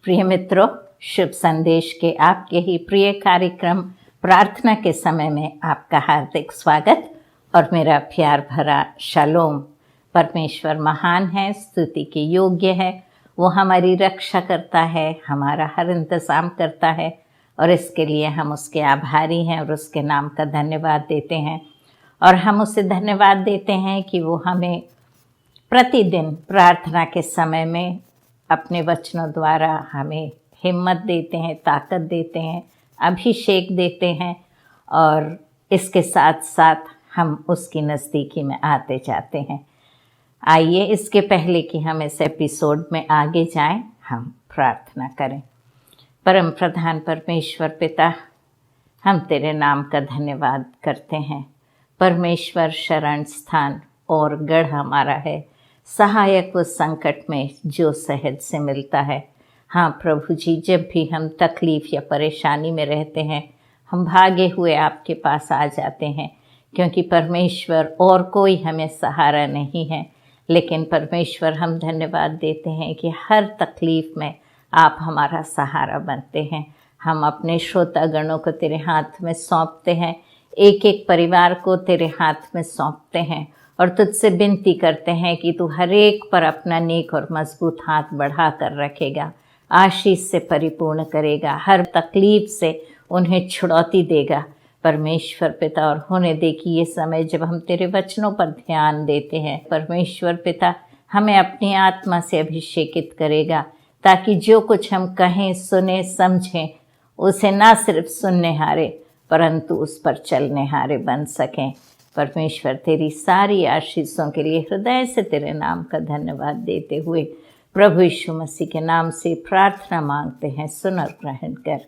प्रिय मित्रों, शुभ संदेश के आपके ही प्रिय कार्यक्रम प्रार्थना के समय में आपका हार्दिक स्वागत और मेरा प्यार भरा शालोम। परमेश्वर महान है, स्तुति के योग्य है। वो हमारी रक्षा करता है, हमारा हर इंतज़ाम करता है और इसके लिए हम उसके आभारी हैं और उसके नाम का धन्यवाद देते हैं। और हम उसे धन्यवाद देते हैं कि वो हमें प्रतिदिन प्रार्थना के समय में अपने वचनों द्वारा हमें हिम्मत देते हैं, ताकत देते हैं, अभिषेक देते हैं और इसके साथ साथ हम उसकी नज़दीकी में आते जाते हैं। आइए इसके पहले कि हम इस एपिसोड में आगे जाएं, हम प्रार्थना करें। परम प्रधान परमेश्वर पिता, हम तेरे नाम का धन्यवाद करते हैं। परमेश्वर शरण स्थान और गढ़ हमारा है, सहायक उस संकट में जो सहज से मिलता है। हाँ प्रभु जी, जब भी हम तकलीफ़ या परेशानी में रहते हैं, हम भागे हुए आपके पास आ जाते हैं, क्योंकि परमेश्वर और कोई हमें सहारा नहीं है। लेकिन परमेश्वर, हम धन्यवाद देते हैं कि हर तकलीफ़ में आप हमारा सहारा बनते हैं। हम अपने श्रोतागणों को तेरे हाथ में सौंपते हैं, एक एक परिवार को तेरे हाथ में सौंपते हैं और तुझसे विनती करते हैं कि तू हर एक पर अपना नेक और मजबूत हाथ बढ़ा कर रखेगा, आशीष से परिपूर्ण करेगा, हर तकलीफ से उन्हें छुड़ौती देगा परमेश्वर पिता। और होने दे कि ये समय जब हम तेरे वचनों पर ध्यान देते हैं, परमेश्वर पिता हमें अपनी आत्मा से अभिषेकित करेगा, ताकि जो कुछ हम कहें, सुने, समझें, उसे ना सिर्फ सुनने हारे परंतु उस पर चलने हारे बन सकें। परमेश्वर, तेरी सारी आशीषों के लिए हृदय से तेरे नाम का धन्यवाद देते हुए प्रभु यीशु मसीह के नाम से प्रार्थना मांगते हैं, सुन और ग्रहण कर।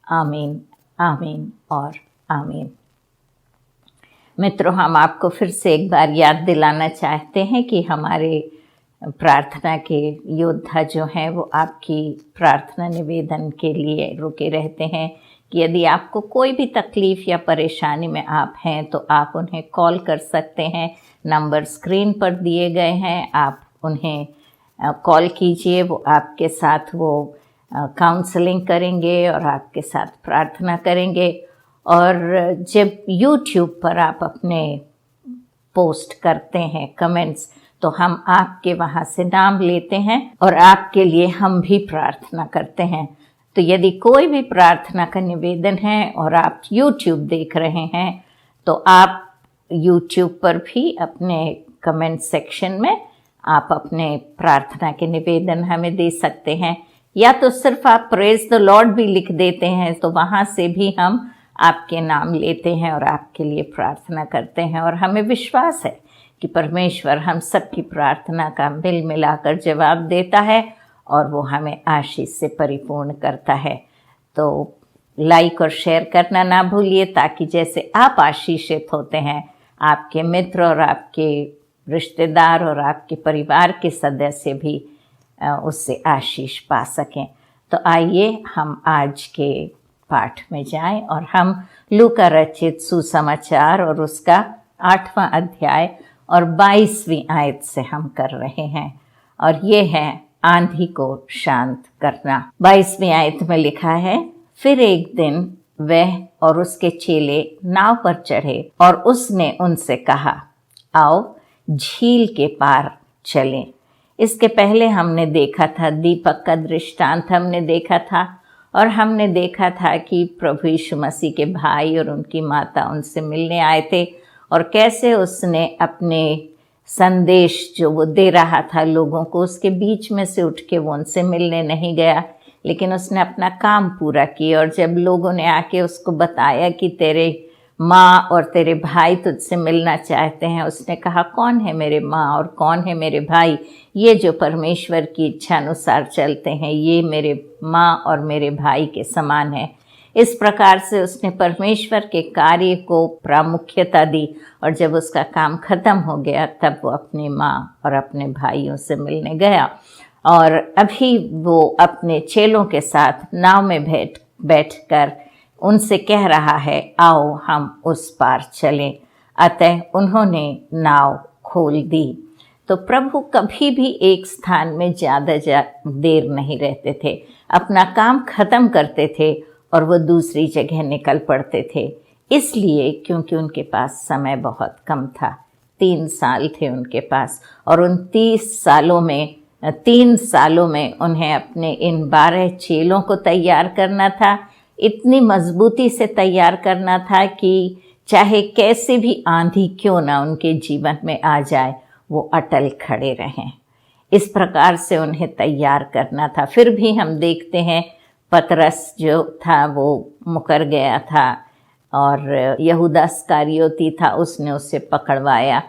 आमीन, आमीन और आमीन। मित्रों, हम आपको फिर से एक बार याद दिलाना चाहते हैं कि हमारे प्रार्थना के योद्धा जो हैं वो आपकी प्रार्थना निवेदन के लिए रुके रहते हैं कि यदि आपको कोई भी तकलीफ़ या परेशानी में आप हैं तो आप उन्हें कॉल कर सकते हैं। नंबर स्क्रीन पर दिए गए हैं, आप उन्हें कॉल कीजिए। वो आपके साथ काउंसलिंग करेंगे और आपके साथ प्रार्थना करेंगे। और जब YouTube पर आप अपने पोस्ट करते हैं कमेंट्स, तो हम आपके वहाँ से नाम लेते हैं और आपके लिए हम भी प्रार्थना करते हैं। तो यदि कोई भी प्रार्थना का निवेदन है और आप YouTube देख रहे हैं, तो आप YouTube पर भी अपने कमेंट सेक्शन में आप अपने प्रार्थना के निवेदन हमें दे सकते हैं, या तो सिर्फ आप प्रेज द लॉर्ड भी लिख देते हैं, तो वहाँ से भी हम आपके नाम लेते हैं और आपके लिए प्रार्थना करते हैं। और हमें विश्वास है कि परमेश्वर हम सबकी प्रार्थना का मिल मिलाकर जवाब देता है और वो हमें आशीष से परिपूर्ण करता है। तो लाइक और शेयर करना ना भूलिए, ताकि जैसे आप आशीषित होते हैं, आपके मित्र और आपके रिश्तेदार और आपके परिवार के सदस्य भी उससे आशीष पा सकें। तो आइए हम आज के पाठ में जाएं और हम लूका रचित सुसमाचार और उसका 8वां अध्याय और 22वीं आयत से हम कर रहे हैं। और ये है आंधी को शांत करना। 22वीं आयत में लिखा है, फिर एक दिन वह और उसके चेले नाव पर चढ़े और उसने उनसे कहा, आओ झील के पार चलें। इसके पहले हमने देखा था, दीपक का दृष्टांत हमने देखा था और हमने देखा था कि प्रभु यीशु मसीह के भाई और उनकी माता उनसे मिलने आए थे और कैसे उसने अपने संदेश जो वो दे रहा था लोगों को, उसके बीच में से उठ के वो उनसे मिलने नहीं गया, लेकिन उसने अपना काम पूरा किया। और जब लोगों ने आके उसको बताया कि तेरे माँ और तेरे भाई तुझसे मिलना चाहते हैं, उसने कहा, कौन है मेरे माँ और कौन है मेरे भाई? ये जो परमेश्वर की इच्छा अनुसार चलते हैं, ये मेरे माँ और मेरे भाई के समान है। इस प्रकार से उसने परमेश्वर के कार्य को प्रामुख्यता दी और जब उसका काम खत्म हो गया तब वो अपनी माँ और अपने भाइयों से मिलने गया। और अभी वो अपने चेलों के साथ नाव में बैठकर उनसे कह रहा है, आओ हम उस पार चलें। अतः उन्होंने नाव खोल दी। तो प्रभु कभी भी एक स्थान में ज़्यादा देर नहीं रहते थे, अपना काम खत्म करते थे और वो दूसरी जगह निकल पड़ते थे। इसलिए क्योंकि उनके पास समय बहुत कम था, 3 साल थे उनके पास, और उन 3 सालों में उन्हें अपने इन 12 चेलों को तैयार करना था, इतनी मजबूती से तैयार करना था कि चाहे कैसे भी आंधी क्यों ना उनके जीवन में आ जाए, वो अटल खड़े रहें। इस प्रकार से उन्हें तैयार करना था। फिर भी हम देखते हैं पतरस जो था वो मुकर गया था, और यहूदा इस्करियोती था, उसने उससे पकड़वाया।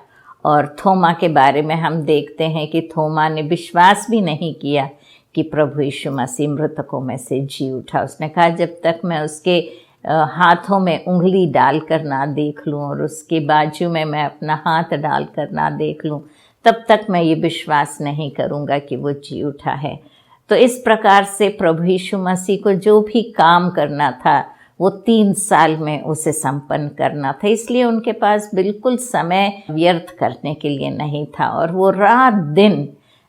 और थोमा के बारे में हम देखते हैं कि थोमा ने विश्वास भी नहीं किया कि प्रभु यीशु मसीह मृतकों में से जी उठा। उसने कहा जब तक मैं उसके हाथों में उंगली डालकर ना देख लूं और उसके बाजू में मैं अपना हाथ डालकर ना देख लूं, तब तक मैं ये विश्वास नहीं करूंगा कि वो जी उठा है। तो इस प्रकार से प्रभु यीशु मसीह को जो भी काम करना था वो 3 साल में उसे संपन्न करना था। इसलिए उनके पास बिल्कुल समय व्यर्थ करने के लिए नहीं था, और वो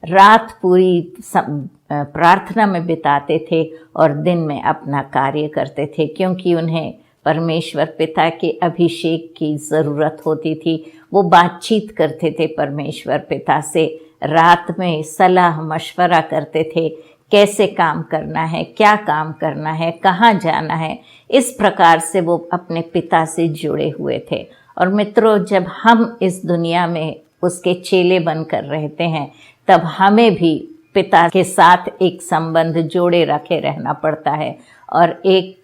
रात पूरी प्रार्थना में बिताते थे और दिन में अपना कार्य करते थे, क्योंकि उन्हें परमेश्वर पिता के अभिषेक की ज़रूरत होती थी। वो बातचीत करते थे परमेश्वर पिता से, रात में सलाह मशवरा करते थे, कैसे काम करना है, क्या काम करना है, कहाँ जाना है। इस प्रकार से वो अपने पिता से जुड़े हुए थे। और मित्रों, जब हम इस दुनिया में उसके चेले बनकर रहते हैं, तब हमें भी पिता के साथ एक संबंध जोड़े रखे रहना पड़ता है, और एक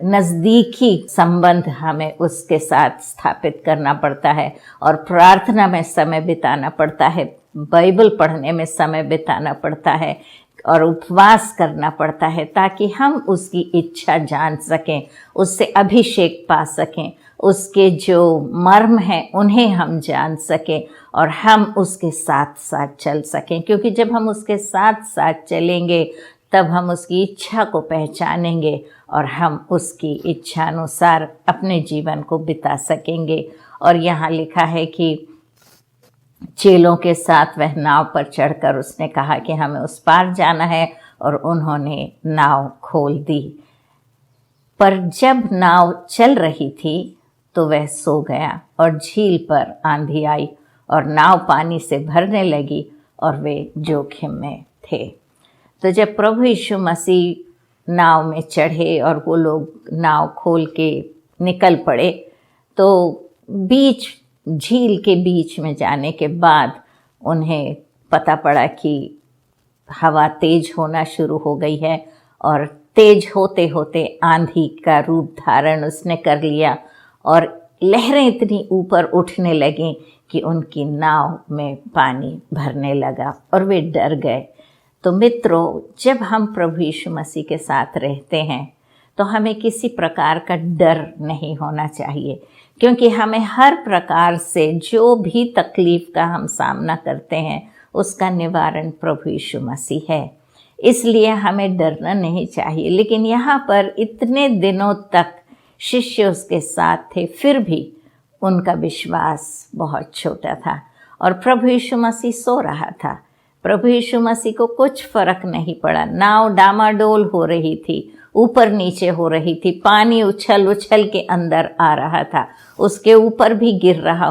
नज़दीकी संबंध हमें उसके साथ स्थापित करना पड़ता है, और प्रार्थना में समय बिताना पड़ता है, बाइबल पढ़ने में समय बिताना पड़ता है, और उपवास करना पड़ता है, ताकि हम उसकी इच्छा जान सकें, उससे अभिषेक पा सकें, उसके जो मर्म हैं उन्हें हम जान सकें, और हम उसके साथ साथ चल सकें। क्योंकि जब हम उसके साथ साथ चलेंगे तब हम उसकी इच्छा को पहचानेंगे और हम उसकी इच्छा अनुसार अपने जीवन को बिता सकेंगे। और यहाँ लिखा है कि चेलों के साथ वह नाव पर चढ़कर उसने कहा कि हमें उस पार जाना है, और उन्होंने नाव खोल दी। पर जब नाव चल रही थी तो वह सो गया, और झील पर आंधी आई और नाव पानी से भरने लगी और वे जोखिम में थे। तो जब प्रभु यीशु मसीह नाव में चढ़े और वो लोग नाव खोल के निकल पड़े, तो झील के बीच में जाने के बाद उन्हें पता पड़ा कि हवा तेज होना शुरू हो गई है, और तेज होते होते आंधी का रूप धारण उसने कर लिया, और लहरें इतनी ऊपर उठने लगीं कि उनकी नाव में पानी भरने लगा और वे डर गए। तो मित्रों, जब हम प्रभु यीशु मसीह के साथ रहते हैं तो हमें किसी प्रकार का डर नहीं होना चाहिए, क्योंकि हमें हर प्रकार से जो भी तकलीफ़ का हम सामना करते हैं उसका निवारण प्रभु यीशु मसीह है। इसलिए हमें डरना नहीं चाहिए। लेकिन यहाँ पर इतने दिनों तक शिष्य उसके साथ थे, फिर भी उनका विश्वास बहुत छोटा था, और प्रभु यीशु मसीह सो रहा था। प्रभु यीशु मसीह को कुछ फर्क नहीं पड़ा। नाव डामाडोल हो रही थी, ऊपर नीचे हो रही थी, पानी उछल उछल के अंदर आ रहा था, उसके ऊपर भी गिर रहा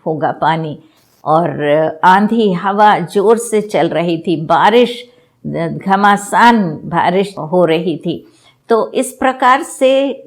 होगा पानी, और आंधी हवा जोर से चल रही थी, बारिश घमासान बारिश हो रही थी। तो इस प्रकार से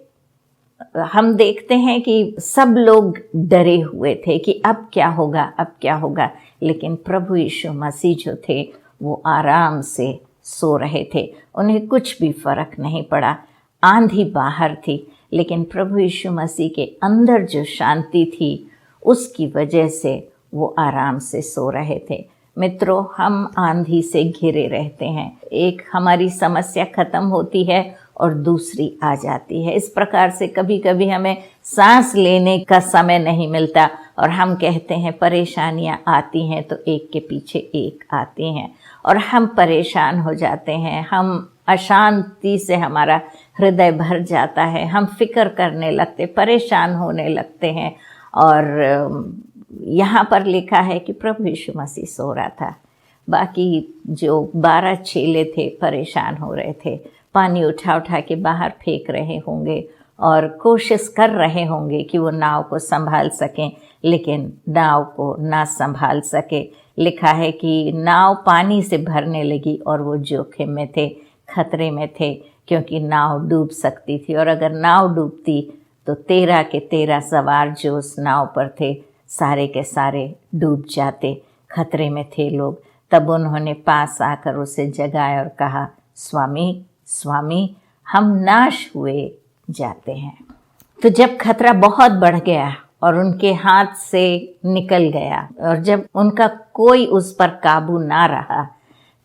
हम देखते हैं कि सब लोग डरे हुए थे कि अब क्या होगा, अब क्या होगा। लेकिन प्रभु यीशु मसीह जो थे वो आराम से सो रहे थे, उन्हें कुछ भी फर्क नहीं पड़ा। आंधी बाहर थी, लेकिन प्रभु यीशु मसीह के अंदर जो शांति थी उसकी वजह से वो आराम से सो रहे थे। मित्रों, हम आंधी से घिरे रहते हैं, एक हमारी समस्या खत्म होती है और दूसरी आ जाती है। इस प्रकार से कभी कभी हमें सांस लेने का समय नहीं मिलता, और हम कहते हैं परेशानियां आती हैं तो एक के पीछे एक आती हैं, और हम परेशान हो जाते हैं, हम अशांति से हमारा हृदय भर जाता है, हम फिक्र करने लगते, परेशान होने लगते हैं, और यहाँ पर लिखा है कि प्रभु यीशु मसीह सो रहा था। बाकी जो 12 चेले थे परेशान हो रहे थे, पानी उठा उठा के बाहर फेंक रहे होंगे और कोशिश कर रहे होंगे कि वो नाव को संभाल सकें, लेकिन नाव को ना संभाल सके। लिखा है कि नाव पानी से भरने लगी और वो जोखिम में थे, खतरे में थे, क्योंकि नाव डूब सकती थी। और अगर नाव डूबती तो 13 के 13 सवार जो उस नाव पर थे सारे के सारे डूब जाते, खतरे में थे लोग। तब उन्होंने पास आकर उसे जगाया और कहा, स्वामी स्वामी, हम नाश हुए जाते हैं। तो जब खतरा बहुत बढ़ गया और उनके हाथ से निकल गया और जब उनका कोई उस पर काबू ना रहा,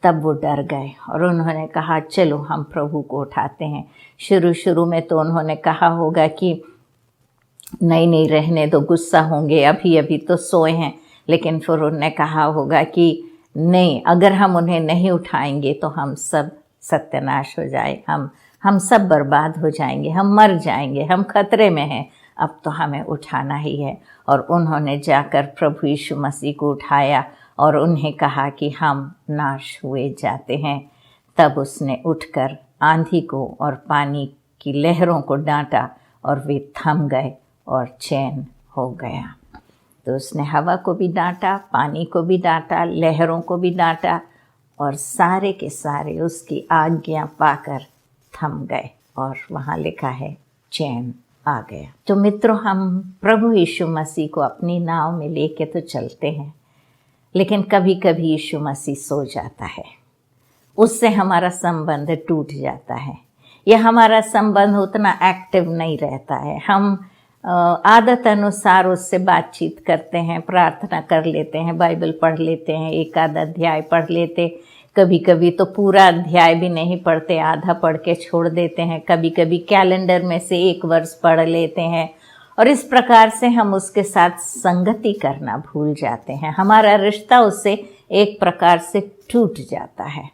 तब वो डर गए और उन्होंने कहा, चलो हम प्रभु को उठाते हैं। शुरू में तो उन्होंने कहा होगा कि नहीं रहने दो, गुस्सा होंगे, अभी तो सोए हैं। लेकिन फिर उन्होंने कहा होगा कि नहीं, अगर हम उन्हें नहीं उठाएंगे तो हम सब सत्यानाश हो जाए, हम सब बर्बाद हो जाएंगे, हम मर जाएंगे, हम खतरे में हैं, अब तो हमें उठाना ही है। और उन्होंने जाकर प्रभु यीशु मसीह को उठाया और उन्हें कहा कि हम नाश हुए जाते हैं। तब उसने उठकर आंधी को और पानी की लहरों को डांटा और वे थम गए और चैन हो गया। तो उसने हवा को भी डांटा, पानी को भी डांटा, लहरों को भी डांटा और सारे के सारे उसकी आज्ञा पाकर थम गए और वहाँ लिखा है चैन आ गया। तो मित्रों, हम प्रभु यीशु मसीह को अपनी नाव में लेके तो चलते हैं, लेकिन कभी कभी यीशु मसीह सो जाता है, उससे हमारा संबंध टूट जाता है या हमारा संबंध उतना एक्टिव नहीं रहता है। हम आदत अनुसार उससे बातचीत करते हैं, प्रार्थना कर लेते हैं, बाइबल पढ़ लेते हैं, एक आधा अध्याय पढ़ लेते, कभी कभी तो पूरा अध्याय भी नहीं पढ़ते, आधा पढ़ के छोड़ देते हैं, कभी कभी कैलेंडर में से एक वर्ष पढ़ लेते हैं और इस प्रकार से हम उसके साथ संगति करना भूल जाते हैं। हमारा रिश्ता उससे एक प्रकार से टूट जाता है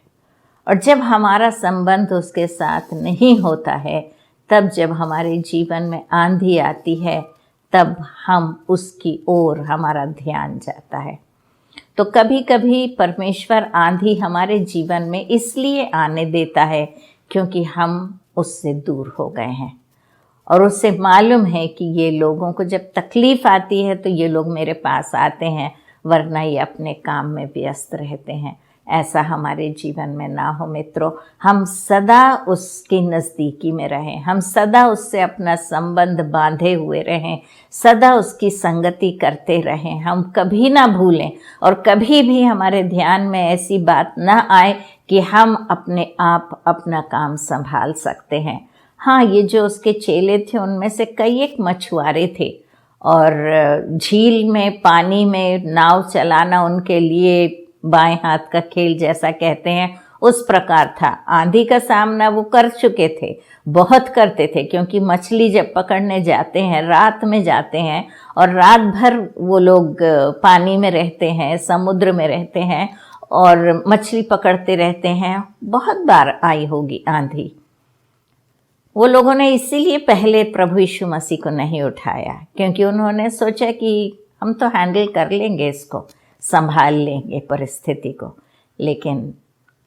और जब हमारा संबंध उसके साथ नहीं होता है, तब जब हमारे जीवन में आंधी आती है, तब हम उसकी ओर हमारा ध्यान जाता है। तो कभी कभी परमेश्वर आंधी हमारे जीवन में इसलिए आने देता है क्योंकि हम उससे दूर हो गए हैं और उससे मालूम है कि ये लोगों को जब तकलीफ़ आती है तो ये लोग मेरे पास आते हैं, वरना ये अपने काम में व्यस्त रहते हैं। ऐसा हमारे जीवन में ना हो मित्रों। हम सदा उसकी नज़दीकी में रहें, हम सदा उससे अपना संबंध बांधे हुए रहें, सदा उसकी संगति करते रहें। हम कभी ना भूलें और कभी भी हमारे ध्यान में ऐसी बात ना आए कि हम अपने आप अपना काम संभाल सकते हैं। हाँ, ये जो उसके चेले थे उनमें से कई एक मछुआरे थे और झील में, पानी में नाव चलाना उनके लिए बाएं हाथ का खेल जैसा कहते हैं, उस प्रकार था। आंधी का सामना वो कर चुके थे, बहुत करते थे, क्योंकि मछली जब पकड़ने जाते हैं रात में जाते हैं और रात भर वो लोग पानी में रहते हैं, समुद्र में रहते हैं और मछली पकड़ते रहते हैं। बहुत बार आई होगी आंधी। वो लोगों ने इसीलिए पहले प्रभु यीशु मसीह को नहीं उठाया, क्योंकि उन्होंने सोचा कि हम तो हैंडल कर लेंगे, इसको संभाल लेंगे परिस्थिति को। लेकिन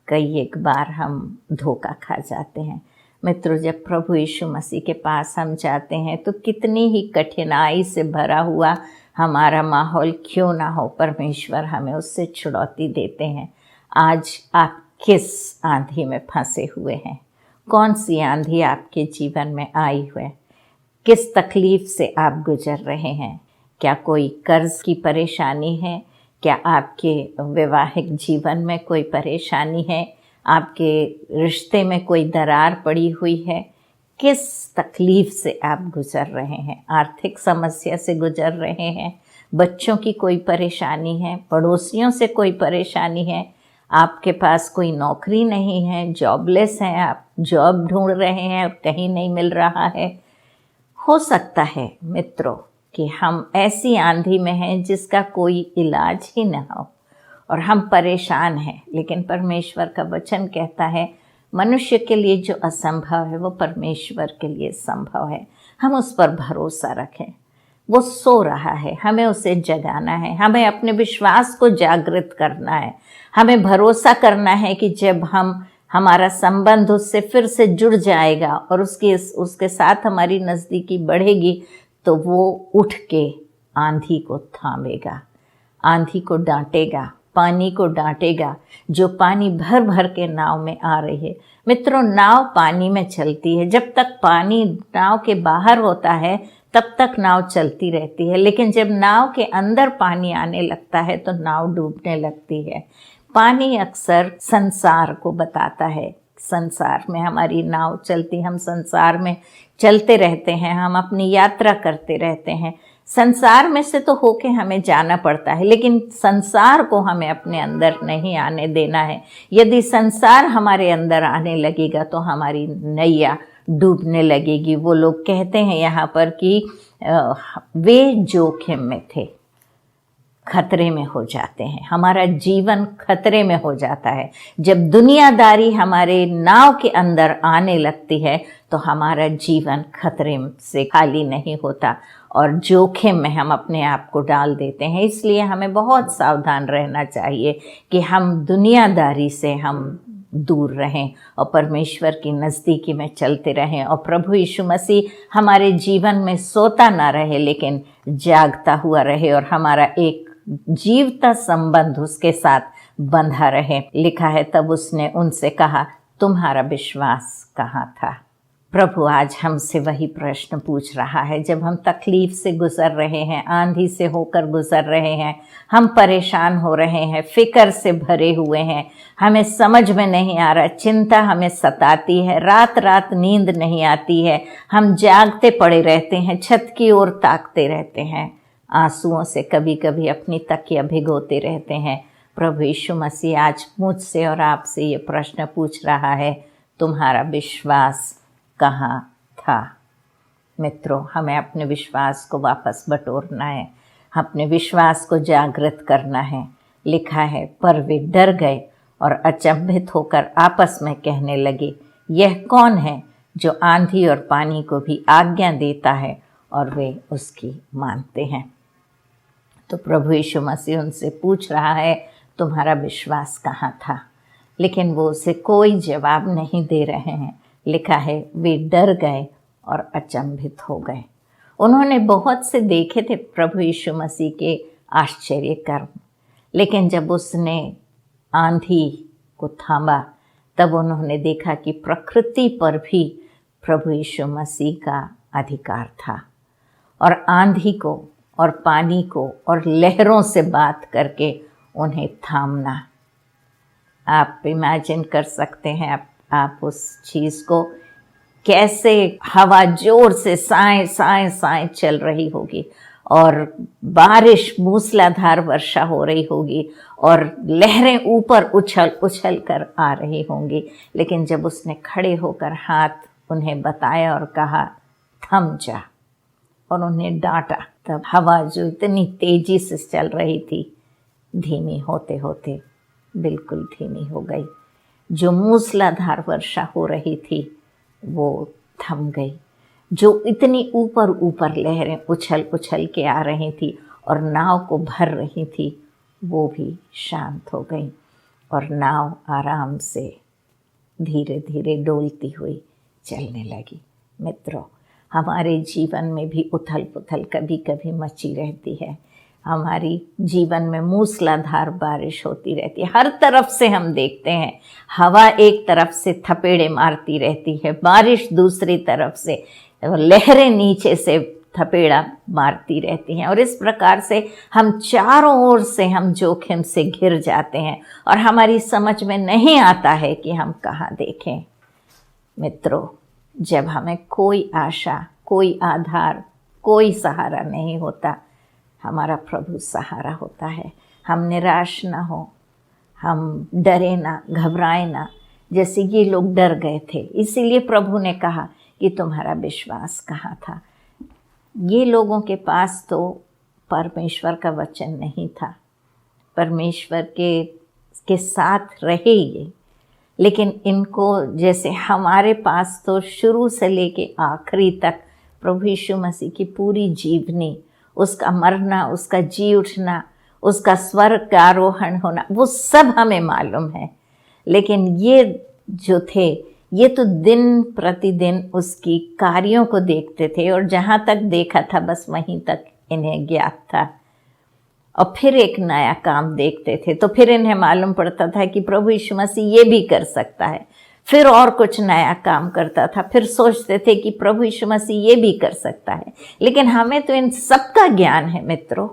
कई एक बार हम धोखा खा जाते हैं मित्रों। जब प्रभु यीशु मसीह के पास हम जाते हैं तो कितनी ही कठिनाई से भरा हुआ हमारा माहौल क्यों ना हो, परमेश्वर हमें उससे छुड़ौती देते हैं। आज आप किस आंधी में फंसे हुए हैं? कौन सी आंधी आपके जीवन में आई हुई? किस तकलीफ से आप गुजर रहे हैं? क्या कोई कर्ज की परेशानी है? क्या आपके वैवाहिक जीवन में कोई परेशानी है? आपके रिश्ते में कोई दरार पड़ी हुई है? किस तकलीफ़ से आप गुज़र रहे हैं? आर्थिक समस्या से गुज़र रहे हैं? बच्चों की कोई परेशानी है? पड़ोसियों से कोई परेशानी है? आपके पास कोई नौकरी नहीं है, जॉबलेस हैं, आप जॉब ढूंढ रहे हैं और कहीं नहीं मिल रहा है। हो सकता है मित्रों कि हम ऐसी आंधी में हैं जिसका कोई इलाज ही न हो और हम परेशान हैं, लेकिन परमेश्वर का वचन कहता है मनुष्य के लिए जो असंभव है वो परमेश्वर के लिए संभव है। हम उस पर भरोसा रखें। वो सो रहा है, हमें उसे जगाना है, हमें अपने विश्वास को जागृत करना है, हमें भरोसा करना है कि जब हमारा संबंध उससे फिर से जुड़ जाएगा और उसके साथ हमारी नज़दीकी बढ़ेगी, तो वो उठ के आंधी को थामेगा, आंधी को डांटेगा, पानी को डांटेगा, जो पानी भर भर के नाव में आ रही है। मित्रों, नाव पानी में चलती है, जब तक पानी नाव के बाहर होता है तब तक नाव चलती रहती है, लेकिन जब नाव के अंदर पानी आने लगता है तो नाव डूबने लगती है। पानी अक्सर संसार को बताता है, संसार में हमारी नाव चलती, हम संसार में चलते रहते हैं, हम अपनी यात्रा करते रहते हैं। संसार में से तो होके हमें जाना पड़ता है, लेकिन संसार को हमें अपने अंदर नहीं आने देना है। यदि संसार हमारे अंदर आने लगेगा तो हमारी नैया डूबने लगेगी। वो लोग कहते हैं यहाँ पर कि वे जोखिम में थे, खतरे में हो जाते हैं, हमारा जीवन खतरे में हो जाता है। जब दुनियादारी हमारे नाव के अंदर आने लगती है तो हमारा जीवन खतरे से खाली नहीं होता और जोखिम में हम अपने आप को डाल देते हैं। इसलिए हमें बहुत सावधान रहना चाहिए कि हम दुनियादारी से हम दूर रहें और परमेश्वर की नज़दीकी में चलते रहें, और प्रभु यीशु मसीह हमारे जीवन में सोता ना रहे लेकिन जागता हुआ रहे, और हमारा एक जीवता संबंध उसके साथ बंधा रहे। लिखा है, तब उसने उनसे कहा, तुम्हारा विश्वास कहाँ था? प्रभु आज हमसे वही प्रश्न पूछ रहा है। जब हम तकलीफ से गुजर रहे हैं, आंधी से होकर गुजर रहे हैं, हम परेशान हो रहे हैं, फिक्र से भरे हुए हैं, हमें समझ में नहीं आ रहा, चिंता हमें सताती है, रात रात नींद नहीं आती है, हम जागते पड़े रहते हैं, छत की ओर ताकते रहते हैं, आंसुओं से कभी कभी अपनी तकिया भिगोते रहते हैं। प्रभु यीशु मसीह आज मुझसे और आपसे ये प्रश्न पूछ रहा है, तुम्हारा विश्वास कहाँ था? मित्रों, हमें अपने विश्वास को वापस बटोरना है, अपने विश्वास को जागृत करना है। लिखा है, पर वे डर गए और अचंभित होकर आपस में कहने लगे, यह कौन है जो आंधी और पानी को भी आज्ञा देता है और वे उसकी मानते हैं? तो प्रभु यीशु मसीह उनसे पूछ रहा है, तुम्हारा विश्वास कहाँ था? लेकिन वो उसे कोई जवाब नहीं दे रहे हैं। लिखा है, वे डर गए और अचंभित हो गए। उन्होंने बहुत से देखे थे प्रभु यीशु मसीह के आश्चर्य कर्म, लेकिन जब उसने आंधी को थामा तब उन्होंने देखा कि प्रकृति पर भी प्रभु यीशु मसीह का अधिकार था, और आंधी को और पानी को और लहरों से बात करके उन्हें थामना। आप इमेजिन कर सकते हैं आप उस चीज़ को, कैसे हवा जोर से साए साए साए चल रही होगी और बारिश मूसलाधार वर्षा हो रही होगी और लहरें ऊपर उछल उछल कर आ रही होंगी। लेकिन जब उसने खड़े होकर हाथ उन्हें बताया और कहा, थम जा, और उन्हें डांटा, तब हवा जो इतनी तेजी से चल रही थी, धीमी होते होते बिल्कुल धीमी हो गई। जो मूसलाधार वर्षा हो रही थी वो थम गई। जो इतनी ऊपर ऊपर लहरें उछल उछल के आ रही थी और नाव को भर रही थी, वो भी शांत हो गई और नाव आराम से धीरे धीरे डोलती हुई चलने लगी। मित्रों, हमारे जीवन में भी उथल पुथल कभी कभी मची रहती है। हमारी जीवन में मूसलाधार बारिश होती रहती है, हर तरफ से हम देखते हैं हवा एक तरफ से थपेड़े मारती रहती है, बारिश दूसरी तरफ से, लहरें नीचे से थपेड़ा मारती रहती हैं, और इस प्रकार से हम चारों ओर से हम जोखिम से घिर जाते हैं और हमारी समझ में नहीं आता है कि हम कहाँ देखें। मित्रों, जब हमें कोई आशा, कोई आधार, कोई सहारा नहीं होता, हमारा प्रभु सहारा होता है। हम निराश ना हो, हम डरे ना, घबराए ना, जैसे ये लोग डर गए थे। इसीलिए प्रभु ने कहा कि तुम्हारा विश्वास कहाँ था। ये लोगों के पास तो परमेश्वर का वचन नहीं था, परमेश्वर के साथ रहे ये, लेकिन इनको जैसे हमारे पास तो शुरू से लेके आखिरी तक प्रभु यीशु मसीह की पूरी जीवनी उसका मरना, उसका जी उठना, उसका स्वर्ग का आरोहण होना, वो सब हमें मालूम है। लेकिन ये जो थे, ये तो दिन प्रतिदिन उसकी कार्यों को देखते थे और जहाँ तक देखा था बस वहीं तक इन्हें ज्ञात था। और फिर एक नया काम देखते थे तो फिर इन्हें मालूम पड़ता था कि प्रभु यीशु मसीह ये भी कर सकता है। फिर और कुछ नया काम करता था, फिर सोचते थे कि प्रभु यीशु मसीह ये भी कर सकता है। लेकिन हमें तो इन सब का ज्ञान है मित्रों।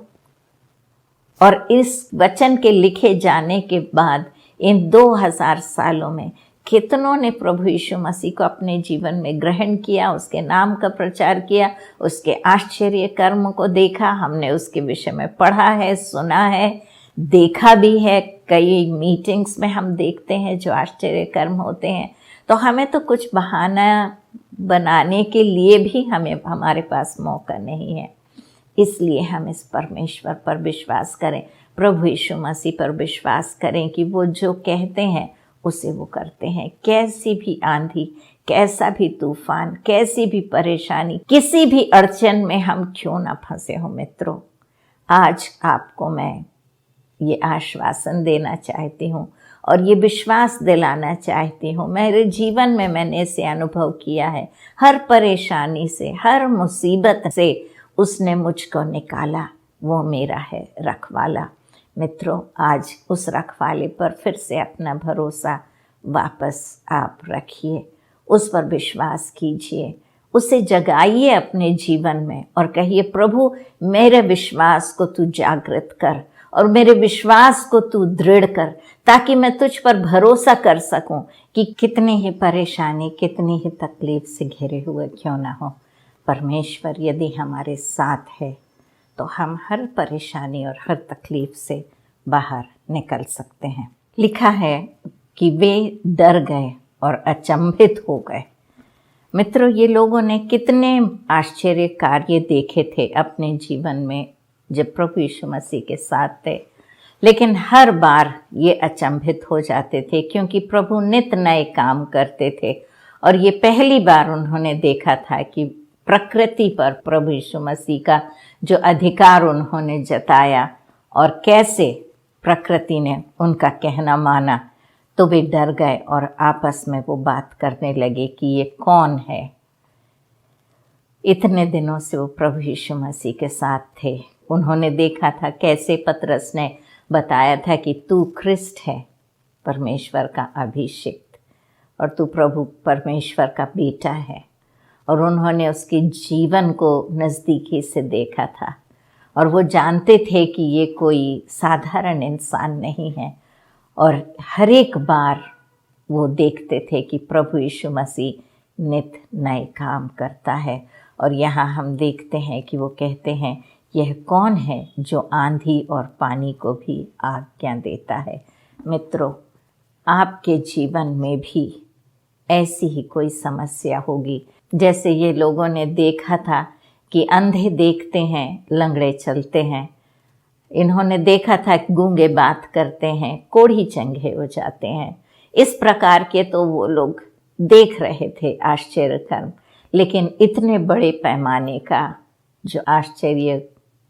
और इस वचन के लिखे जाने के बाद इन 2000 सालों में कितनों ने प्रभु यीशु मसीह को अपने जीवन में ग्रहण किया, उसके नाम का प्रचार किया, उसके आश्चर्य कर्म को देखा। हमने उसके विषय में पढ़ा है, सुना है, देखा भी है। कई मीटिंग्स में हम देखते हैं जो आश्चर्य कर्म होते हैं। तो हमें तो कुछ बहाना बनाने के लिए भी हमारे पास मौका नहीं है। इसलिए हम इस परमेश्वर पर विश्वास करें, प्रभु यीशु मसीह पर विश्वास करें कि वो जो कहते हैं उसे वो करते हैं। कैसी भी आंधी, कैसा भी तूफान, कैसी भी परेशानी, किसी भी अड़चन में हम क्यों ना फंसे हो मित्रों, आज आपको मैं ये आश्वासन देना चाहती हूँ और ये विश्वास दिलाना चाहती हूँ। मेरे जीवन में मैंने इसे अनुभव किया है। हर परेशानी से, हर मुसीबत से उसने मुझको निकाला। वो मेरा है रखवाला। मित्रों, आज उस रखवाले पर फिर से अपना भरोसा वापस आप रखिए, उस पर विश्वास कीजिए, उसे जगाइए अपने जीवन में और कहिए, प्रभु मेरे विश्वास को तू जागृत कर और मेरे विश्वास को तू दृढ़ कर, ताकि मैं तुझ पर भरोसा कर सकूं कि कितनी ही परेशानी, कितनी ही तकलीफ से घिरे हुए क्यों ना हो, परमेश्वर यदि हमारे साथ है तो हम हर परेशानी और हर तकलीफ से बाहर निकल सकते हैं। लिखा है कि वे डर गए और अचंभित हो गए। मित्रों, ये लोगों ने कितने आश्चर्य कार्य देखे थे अपने जीवन में जब प्रभु यीशु मसीह के साथ थे, लेकिन हर बार ये अचंभित हो जाते थे क्योंकि प्रभु नित नए काम करते थे। और ये पहली बार उन्होंने देखा था कि प्रकृति पर प्रभु यीशु मसीह का जो अधिकार उन्होंने जताया और कैसे प्रकृति ने उनका कहना माना, तो वे डर गए और आपस में वो बात करने लगे कि ये कौन है। इतने दिनों से वो प्रभु यीशु मसीह के साथ थे, उन्होंने देखा था कैसे पतरस ने बताया था कि तू ख्रिस्त है, परमेश्वर का अभिषिक्त, और तू प्रभु परमेश्वर का बेटा है। और उन्होंने उसके जीवन को नज़दीकी से देखा था और वो जानते थे कि ये कोई साधारण इंसान नहीं है। और हर एक बार वो देखते थे कि प्रभु यीशु मसीह नित नए काम करता है। और यहाँ हम देखते हैं कि वो कहते हैं, यह कौन है जो आंधी और पानी को भी आज्ञा देता है। मित्रों, आपके जीवन में भी ऐसी ही कोई समस्या होगी जैसे ये लोगों ने देखा था कि अंधे देखते हैं, लंगड़े चलते हैं। इन्होंने देखा था कि गूंगे बात करते हैं, कोढ़ी चंगे हो जाते हैं। इस प्रकार के तो वो लोग देख रहे थे आश्चर्य कर्म, लेकिन इतने बड़े पैमाने का जो आश्चर्य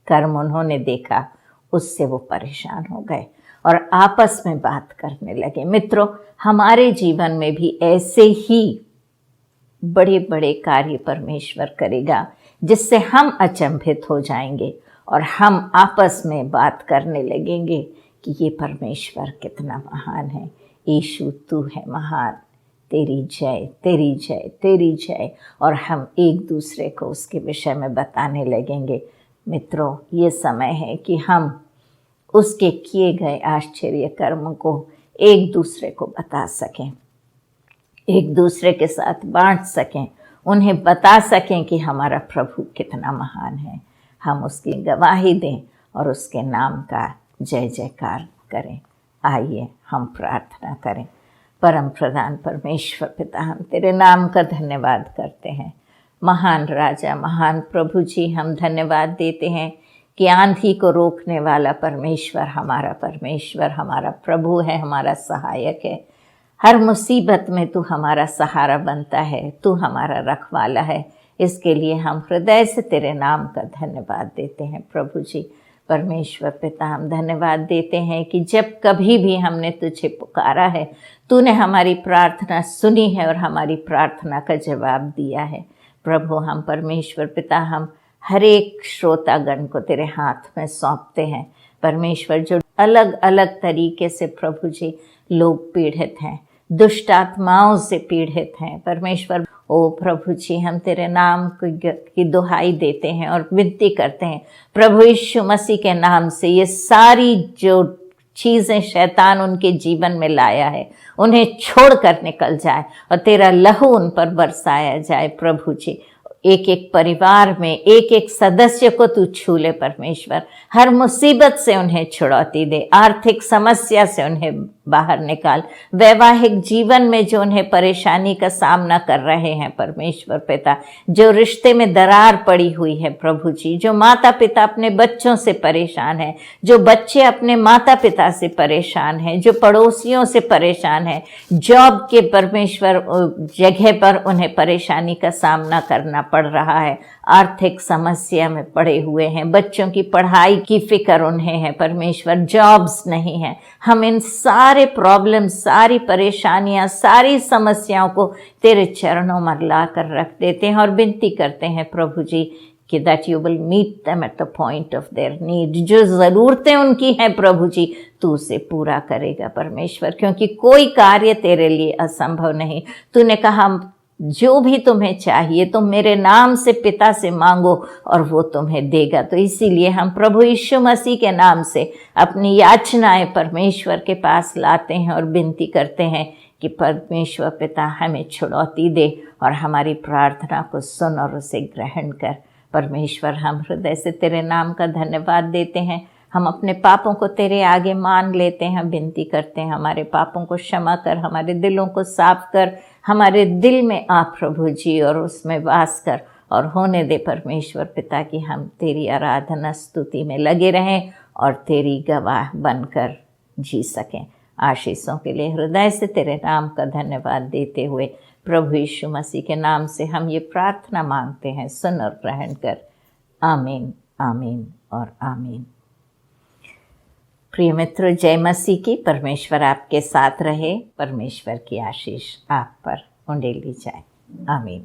कर्म उन्होंने देखा, उससे वो परेशान हो गए और आपस में बात करने लगे। मित्रों, हमारे जीवन में भी ऐसे ही बड़े बड़े कार्य परमेश्वर करेगा जिससे हम अचंभित हो जाएंगे और हम आपस में बात करने लगेंगे कि ये परमेश्वर कितना महान है। यीशु तू है महान, तेरी जय, तेरी जय, तेरी जय। और हम एक दूसरे को उसके विषय में बताने लगेंगे। मित्रों, ये समय है कि हम उसके किए गए आश्चर्य कर्म को एक दूसरे को बता सकें, एक दूसरे के साथ बांट सकें, उन्हें बता सकें कि हमारा प्रभु कितना महान है। हम उसकी गवाही दें और उसके नाम का जय जयकार करें। आइए हम प्रार्थना करें। परम प्रधान परमेश्वर पिता, हम तेरे नाम का धन्यवाद करते हैं। महान राजा, महान प्रभु जी, हम धन्यवाद देते हैं कि आंधी को रोकने वाला परमेश्वर हमारा प्रभु है, हमारा सहायक है। हर मुसीबत में तू हमारा सहारा बनता है, तू हमारा रखवाला है। इसके लिए हम हृदय से तेरे नाम का धन्यवाद देते हैं प्रभु जी। परमेश्वर पिता, हम धन्यवाद देते हैं कि जब कभी भी हमने तुझे पुकारा है, तूने हमारी प्रार्थना सुनी है और हमारी प्रार्थना का जवाब दिया है। प्रभु, हम परमेश्वर पिता, हम हर एक श्रोतागण को तेरे हाथ में सौंपते हैं परमेश्वर, जो अलग अलग तरीके से प्रभु जी लोग पीड़ित हैं, दुष्ट आत्माओं से पीड़ित हैं परमेश्वर। ओ प्रभु जी, हम तेरे नाम की दुहाई देते हैं और विनती करते हैं प्रभु यीशु मसीह के नाम से, ये सारी जो चीज़ें शैतान उनके जीवन में लाया है उन्हें छोड़कर निकल जाए और तेरा लहू उन पर बरसाया जाए प्रभु जी। एक एक परिवार में एक एक सदस्य को तू छू ले परमेश्वर, हर मुसीबत से उन्हें छुड़ौती दे, आर्थिक समस्या से उन्हें बाहर निकाल, वैवाहिक जीवन में जो उन्हें परेशानी का सामना कर रहे हैं परमेश्वर पिता, जो रिश्ते में दरार पड़ी हुई है प्रभु जी, जो माता पिता अपने बच्चों से परेशान है, जो बच्चे अपने माता पिता से परेशान हैं, जो पड़ोसियों से परेशान है, जॉब के परमेश्वर जगह पर उन्हें परेशानी का सामना करना पड़ रहा है, आर्थिक समस्या में पड़े हुए हैं, बच्चों की पढ़ाई की फिक्र उन्हें है परमेश्वर, जॉब्स नहीं है। हम इन सारे प्रॉब्लम, सारी परेशानियां, सारी समस्याओं को तेरे चरणों में ला कर रख देते हैं और विनती करते हैं प्रभु जी कि that you will meet them at the point of their need. जो ज़रूरतें उनकी हैं प्रभु जी, तू उसे पूरा करेगा परमेश्वर, क्योंकि कोई कार्य तेरे लिए असंभव नहीं। तूने कहा जो भी तुम्हें चाहिए तुम मेरे नाम से पिता से मांगो और वो तुम्हें देगा। तो इसीलिए हम प्रभु यीशु मसीह के नाम से अपनी याचनाएं परमेश्वर के पास लाते हैं और विनती करते हैं कि परमेश्वर पिता हमें छुड़ौती दे और हमारी प्रार्थना को सुन और उसे ग्रहण कर। परमेश्वर, हम हृदय से तेरे नाम का धन्यवाद देते हैं। हम अपने पापों को तेरे आगे मान लेते हैं, विनती करते हैं हमारे पापों को क्षमा कर, हमारे दिलों को साफ कर, हमारे दिल में आ प्रभु जी और उसमें वास कर और होने दे परमेश्वर पिता कि हम तेरी आराधना स्तुति में लगे रहें और तेरी गवाह बनकर जी सकें। आशीषों के लिए हृदय से तेरे नाम का धन्यवाद देते हुए प्रभु यीशु मसीह के नाम से हम ये प्रार्थना मांगते हैं, सुन और ग्रहण कर। आमीन, आमीन और आमीन। प्रिय मित्रों, जय मसीह की। परमेश्वर आपके साथ रहे, परमेश्वर की आशीष आप पर उंडेली जाए। आमीन।